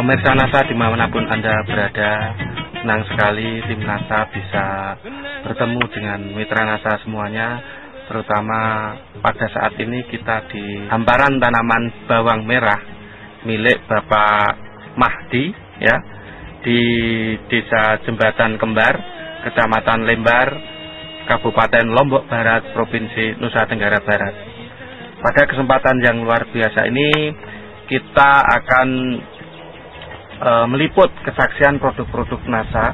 Pemirsa NASA dimanapun Anda berada, senang sekali tim NASA bisa bertemu dengan mitra NASA semuanya. Terutama pada saat ini kita di hamparan tanaman bawang merah milik Bapak Mahdi ya, di Desa Jembatan Kembar, Kecamatan Lembar, Kabupaten Lombok Barat, Provinsi Nusa Tenggara Barat. Pada kesempatan yang luar biasa ini kita akan meliput kesaksian produk-produk NASA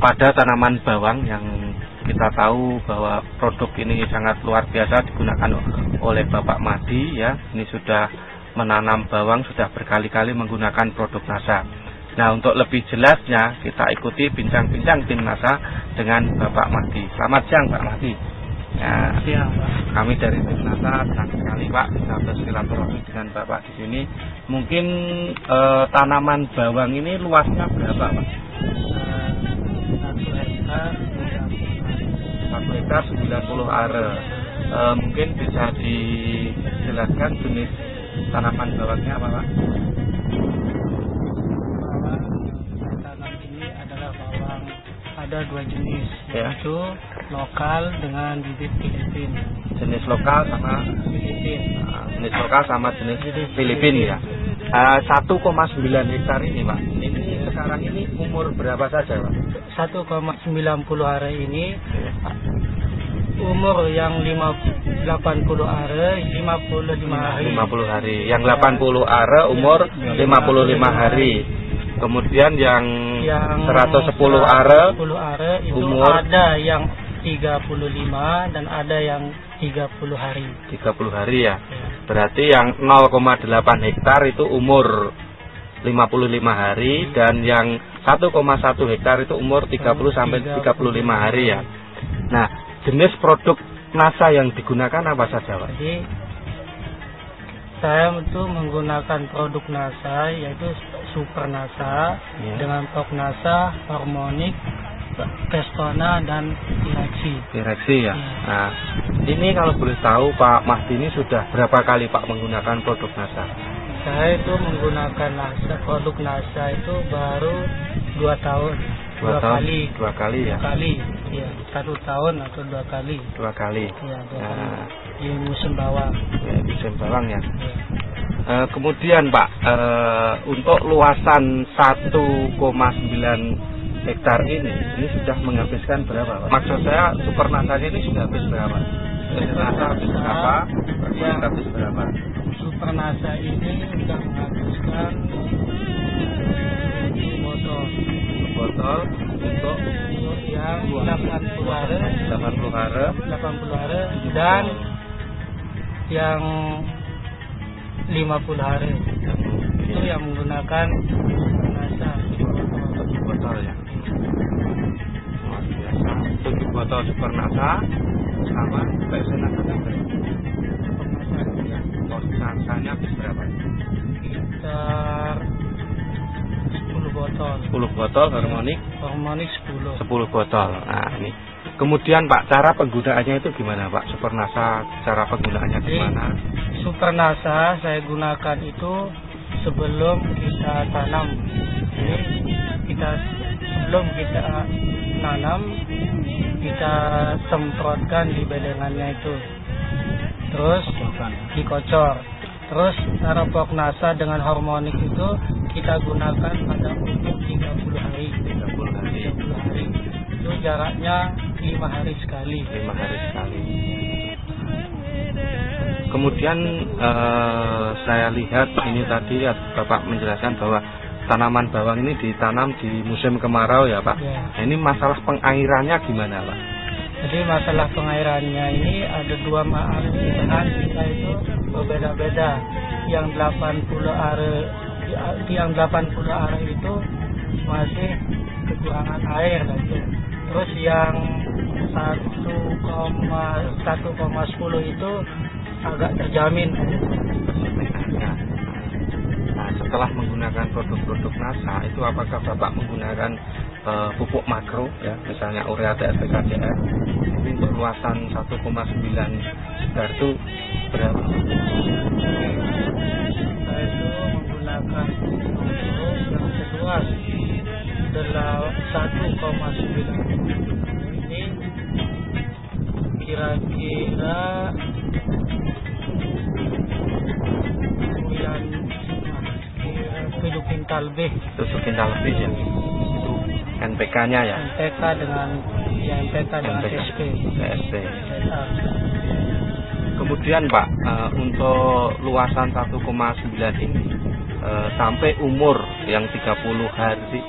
pada tanaman bawang yang kita tahu bahwa produk ini sangat luar biasa digunakan oleh Bapak Mahdi ya. Ini sudah menanam bawang, sudah berkali-kali menggunakan produk NASA. Nah, untuk lebih jelasnya kita ikuti bincang-bincang tim NASA dengan Bapak Mahdi. Selamat siang Pak Mahdi. Ya, siang, Pak. Kami dari tim NASA senang sekali Pak bisa bersilaturahmi dengan Bapak di sini. Mungkin tanaman bawang ini luasnya berapa Pak? 1 hektar 90 are. Mungkin bisa dijelaskan jenis tanaman bawangnya apa Pak? Tanam ini adalah bawang, ada 2 jenis, ya. Yaitu lokal dengan bibit Filipin. Jenis lokal sama Filipin. Jenis lokal sama jenis Filipin ya. 1,9 hektar ini Pak. Ini sekarang ini umur berapa saja Pak? 1,90 are ini umur yang 80 are 55 hari. 50 hari. Yang 80 are umur 55 hari. Kemudian yang 110 are itu umur ada yang 35 dan ada yang 30 hari. 30 hari ya. Berarti yang 0,8 hektar itu umur 55 hari dan yang 1,1 hektar itu umur 30 sampai 35 hari ya. Nah, jenis produk NASA yang digunakan apa saja Pak? Jadi saya itu menggunakan produk NASA yaitu Super NASA ya. dengan Top NASA, Harmonic, Pestona dan Direksi ya. Nah, ini kalau boleh tahu Pak Mahdi ini sudah berapa kali Pak menggunakan produk NASA? Saya itu menggunakan produk NASA itu baru 2 tahun. 2 kali. 2 kali ya. 2 kali. Ya, 1 tahun atau 2 kali. 2 kali. Ya, 2 kali. Nah, di musim bawang. Ya, musim bawang ya. Ya. Kemudian Pak, untuk luasan 1,9 hektar ini sudah menghabiskan berapa Pak? Maksud saya Super NASA ini sudah habis berapa? NASA habis berapa? Ya. Habis berapa? Super NASA ini sudah menghabiskan botol untuk yang 80 are 80 are dan yang 50 hari itu yang menggunakan NASA botol ya. Luar biasa. 7 botol Super NASA sama Pestona juga. NASA-nya habis berapa? Sekitar 10 botol. 10 botol Harmonic 10. 10 botol. Nah, ini. Kemudian Pak, cara penggunaannya itu gimana Pak? Super NASA cara penggunaannya gimana? Super NASA saya gunakan itu sebelum kita tanam. Jadi sebelum kita nanam kita semprotkan di bedengannya itu. Terus dikocor. Terus Tarapok NASA dengan Harmonic itu kita gunakan pada umur 30 hari. 30 hari. Itu jaraknya 5 hari sekali. 5 hari sekali. Kemudian saya lihat ini tadi Bapak menjelaskan bahwa tanaman bawang ini ditanam di musim kemarau ya Pak. Ya. Nah, ini masalah pengairannya gimana Pak? Jadi masalah pengairannya ini ada 2 aliran kita itu berbeda-beda. Yang 80 are itu masih kekurangan air itu. Terus yang 1,10 itu agak terjamin. Nah, setelah menggunakan produk-produk NASA itu apakah Bapak menggunakan pupuk makro ya, misalnya urea TSP KCR untuk luasan 1,9 hektar itu berapa? Saya itu menggunakan menggunakan yang seluas 1,9 ini kira-kira 7 kintal lebih. 7 kintal lebih ya. Itu NPK-nya ya. NPK dengan TSP. Kemudian Pak, untuk luasan 1,9 ini sampai umur yang 30 hari,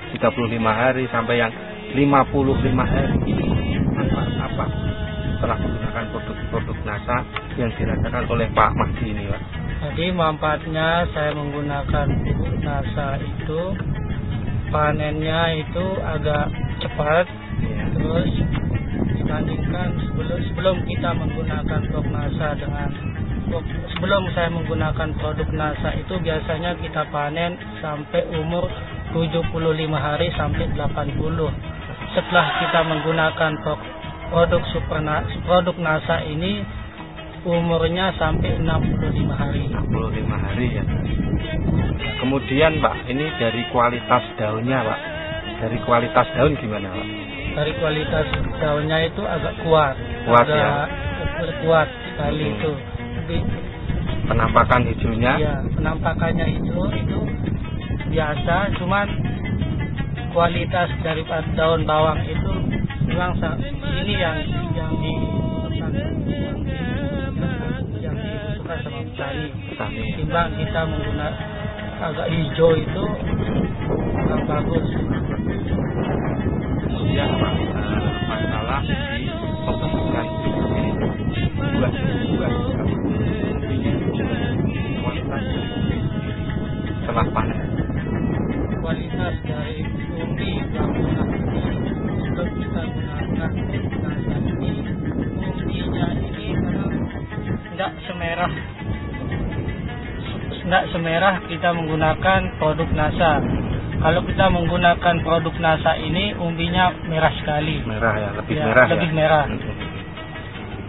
35 hari sampai yang 55 hari ini manfaat apa setelah menggunakan produk NASA yang dirasakan oleh Pak Mahdi ini Pak? Jadi manfaatnya saya menggunakan pupuk NASA itu panennya itu agak cepat, terus dibandingkan sebelum kita menggunakan produk NASA sebelum saya menggunakan produk NASA itu biasanya kita panen sampai umur 75 hari sampai 80. Setelah kita menggunakan produk NASA ini umurnya sampai 65 hari. 65 hari ya. Kemudian Pak, ini dari kualitas daunnya Pak. Dari kualitas daun gimana Pak? Dari kualitas daunnya itu agak kuat. Kuat sekali itu. Penampakan hijaunya? Iya, penampakannya itu biasa, cuman kualitas dari daun bawang itu memang ini yang disuka sama petani. Timbang kita menggunakan agak hijau itu kurang bagus. Kemudian Pak, masalah di pembentukan buah setelah panen. Kualitas dari umbi bangunan sebelum kita gunakan NASA ini, umbinya ini memang tidak semerah kita menggunakan produk NASA. Kalau kita menggunakan produk NASA ini umbinya merah sekali. Merah ya, merah. Lebih merah.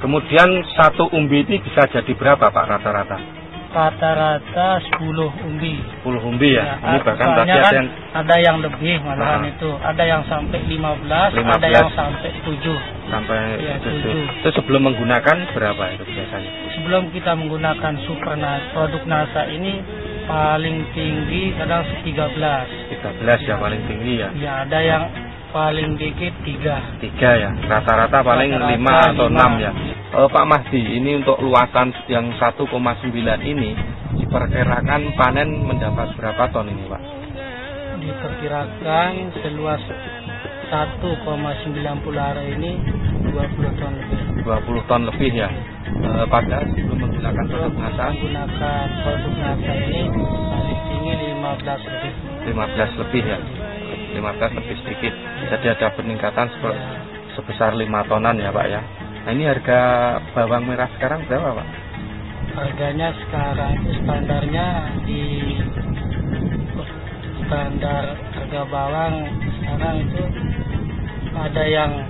Kemudian satu umbi ini bisa jadi berapa Pak rata-rata? Rata-rata 10 umbi. 10 umbi ya. Ini bahkan tadi ada yang lebih malahan itu. Ada yang sampai 15, ada yang sampai 7. Sampai ya, 7. Itu sebelum menggunakan berapa itu biasanya? Sebelum kita menggunakan produk NASA ini paling tinggi kadang 13 ya paling tinggi ya. Ya, ada yang paling dikit 3 ya. Rata-rata paling 5 atau 6 ya. Pak Mahdi, ini untuk luasan yang 1,9 ini diperkirakan panen mendapat berapa ton ini Pak? Diperkirakan seluas 1,90 hari ini 20 ton lebih. 20 ton lebih ya. Padahal sebelum menggunakan produk NASA, ini paling tinggi 15 lebih. 15 lebih ya. 15 lebih sedikit. Jadi ada peningkatan sebesar 5 tonan ya Pak ya. Nah, ini harga bawang merah sekarang berapa Pak? Harganya sekarang itu standar harga bawang sekarang itu ada yang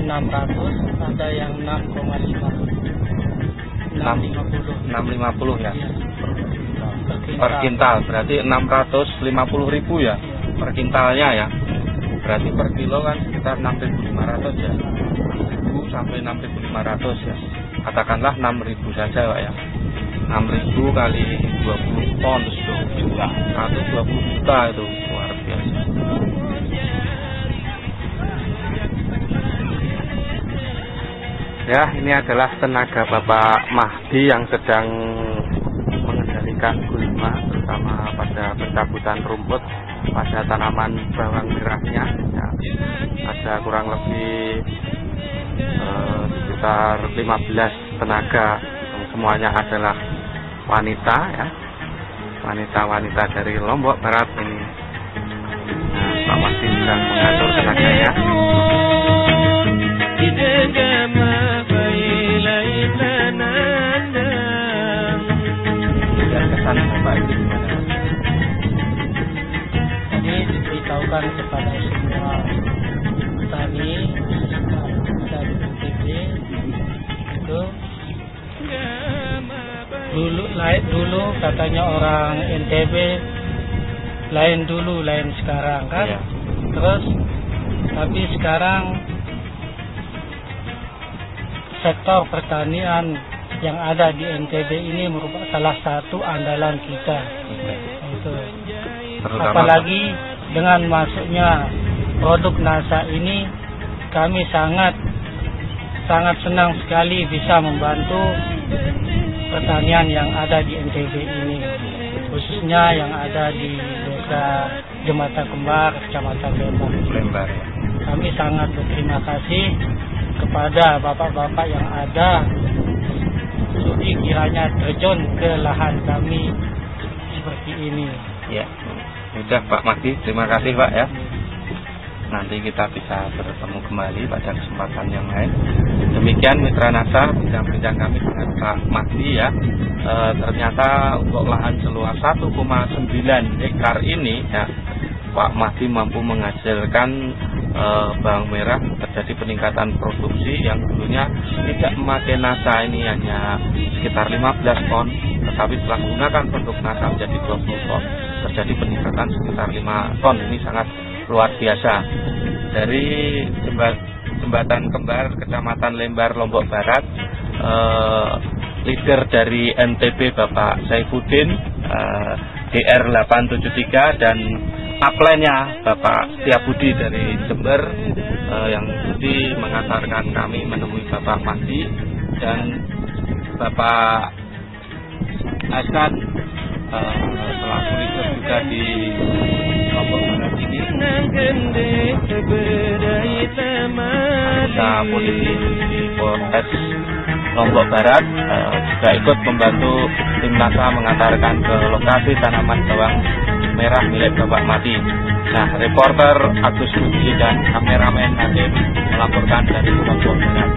600, ada yang 6,50 ya. Per kintal berarti 650.000 ya per kintalnya ya. Berarti per kilo kan sekitar 6.500 ya. Sampai 6.500 ya. Katakanlah 6.000 saja Pak ya. 6.000 kali 20 ton itu juta atau 20 juta itu luar biasa. Ya, ini adalah tenaga Bapak Mahdi yang sedang mengendalikan gulma terutama pada pencabutan rumput pada tanaman bawang merahnya ya. Ada kurang lebih sekitar 15 tenaga, semuanya adalah wanita ya, wanita dari Lombok Barat ini. Nah, Pak Mahdi sedang mengatur tenaganya. Dan kesan Bapak itu gimana? Jadi diberitahukan kepada semua petani dari PTB itu dulu baik dulu katanya orang NTB, lain dulu lain sekarang kan. Iya. Terus tapi sekarang sektor pertanian yang ada di NTB ini merupakan salah satu andalan kita. Itu. Apalagi dengan masuknya produk NASA ini, kami sangat senang sekali bisa membantu pertanian yang ada di NTB ini, khususnya yang ada di Desa Jembatan Kembar, Kecamatan Lembar. Kami sangat berterima kasih kepada bapak-bapak yang ada, sudi kiranya terjun ke lahan kami seperti ini. Ya, sudah Pak Mahdi, terima kasih Pak ya. Nanti kita bisa bertemu kembali pada kesempatan yang lain. Demikian Mitra NASA, bincang-bincang kami dengan Pak Mahdi ya. Ternyata untuk lahan seluas 1,9 hektar ini ya, Pak Mahdi mampu menghasilkan bawang merah, terjadi peningkatan produksi yang dulunya tidak memakai NASA ini hanya sekitar 15 ton, tetapi setelah menggunakan produk NASA menjadi 20 ton, terjadi peningkatan sekitar 5 ton. Ini sangat luar biasa. Dari Jembatan Kembar, Kecamatan Lembar, Lombok Barat, leader dari NTB Bapak Saifuddin, DR 873, dan upline-nya Bapak Setiabudi dari Jember, yang budi mengantarkan kami menemui Bapak Mahdi, dan Bapak Hasan selaku leader juga di Lombok Barat ini, anggota polisi di Polres Lombok Barat juga ikut membantu tim NASA mengantarkan ke lokasi tanaman bawang merah milik Bapak Mahdi. Nah, reporter Agus Budi dan kameramen Hadim melaporkan dari Lombok Barat.